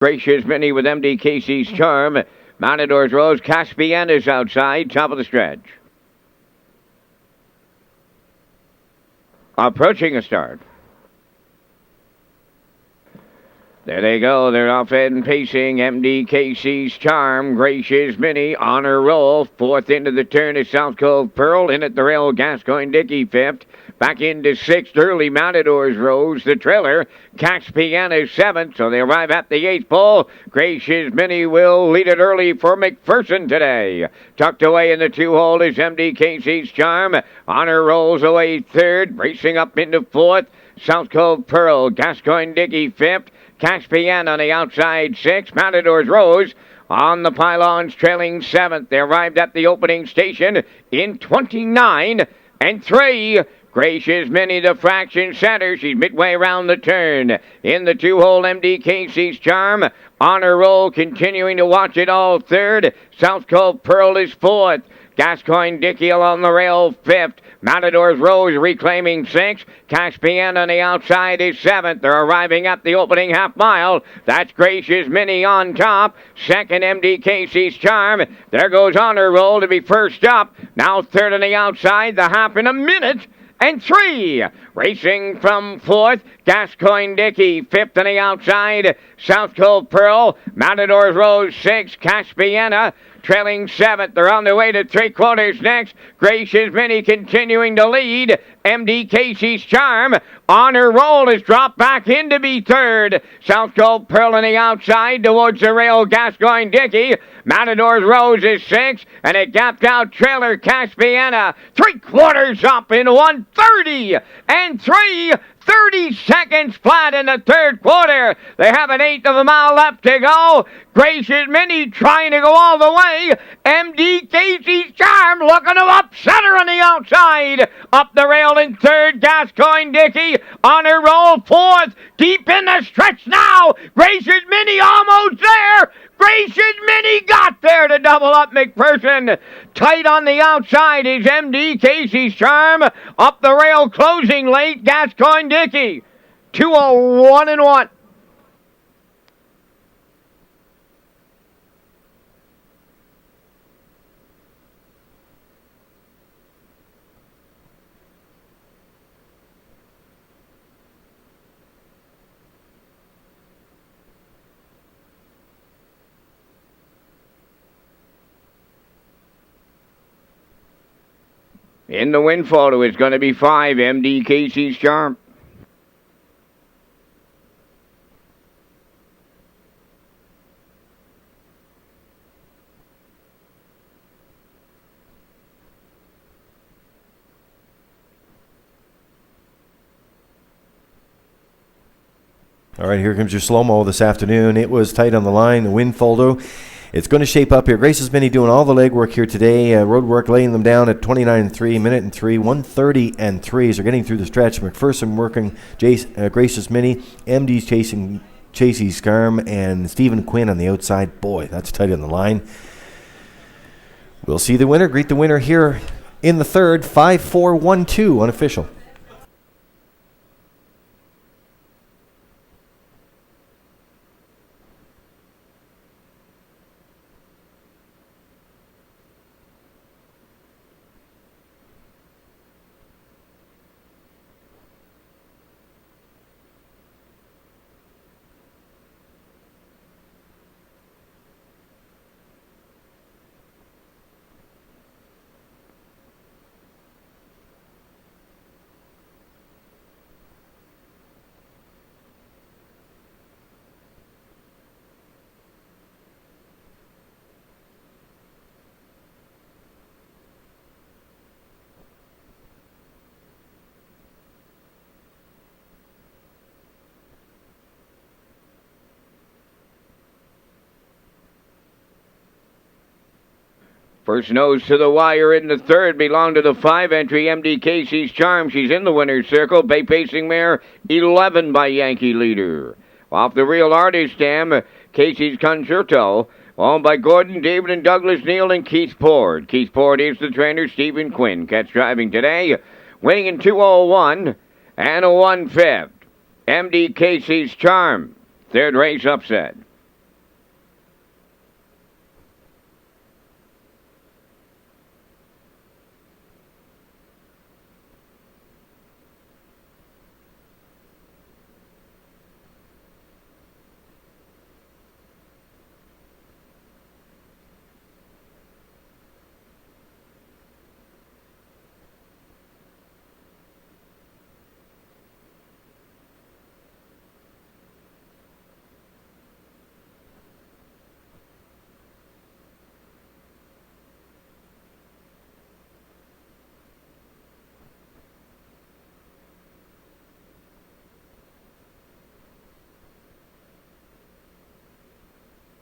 Gracious Mini with MD Casey's Charm. Matador's Rose, Caspiana's outside, top of the stretch. Approaching a start. There they go. They're off and pacing. MD Casey's Charm. Gracious Mini on her roll. Fourth into the turn is South Cove Pearl. In at the rail, Gascoigne Dickey fifth. Back into sixth, early Matador's Rose. The trailer, Caspiana's seventh. So they arrive at the eighth pole. Gracious Mini will lead it early for McPherson today. Tucked away in the two-hole is MD Casey's Charm. On her rolls away third. Racing up into fourth. South Cove Pearl. Gascoigne Dickey fifth. Caspiana on the outside, sixth. Matador's Rose on the pylons, trailing seventh. They arrived at the opening station in 29-3. Gracious Mini, the fraction center. She's midway around the turn. In the two-hole, MD Casey's Charm. On her roll, continuing to watch it all third. South Cove Pearl is fourth. Gascoigne Dickey along the rail fifth. Matador's Rose reclaiming sixth. Caspiana on the outside is seventh. They're arriving at the opening half mile. That's Gracious Mini on top. Second, MD Casey's Charm. There goes On Her Roll to be first up. Now third on the outside. The half in a minute and 3. Racing from fourth, Gascoigne Dickey. Fifth on the outside, South Cove Pearl. Matador's Rose, sixth. Caspiana trailing seventh. They're on their way to three-quarters next. Gracious Mini continuing to lead. MD Casey's Charm on her roll is dropped back in to be third. South Cove Pearl on the outside towards the rail, Gascoigne Dickey. Matador's Rose is sixth, and it gapped out trailer Caspiana. Three-quarters up in 1:30-3. 30 seconds flat in the third quarter. They have an eighth of a mile left to go. Gracious Mini trying to go all the way. MD Casey's Charm looking to upset her on the outside. Up the rail in third, Gascoigne Dickey on her roll fourth. Deep in the stretch now. Gracious Mini almost there. Gracious Mini got there to double up McPherson. Tight on the outside is MD Casey's Charm. Up the rail closing late, Gascoigne Dickey. 2:01-1. In the win photo, it's going to be 5, MD Casey's Charm. All right, here comes your slow-mo this afternoon. It was tight on the line, the win photo. It's going to shape up here. Gracious Mini doing all the legwork here today. Road work laying them down at 29-3, minute and 3, 1:30-3. So getting through the stretch. McPherson working, Gracious Mini, MD's chasing Casey's Charm, and Stephen Quinn on the outside. Boy, that's tight on the line. We'll see the winner. Greet the winner here in the third. 5-4-1-2 unofficial. First nose to the wire in the third belonged to the 5 entry MD Casey's Charm. She's in the winner's circle. Bay Pacing Mare 11 by Yankee Leader. Off the real artist stem, Casey's Concerto. Owned by Gordon, David, and Douglas Neal and Keith Ford. Keith Ford is the trainer. Stephen Quinn catch driving today. Winning in 2:01 and a 1/5. MD Casey's Charm. Third race upset.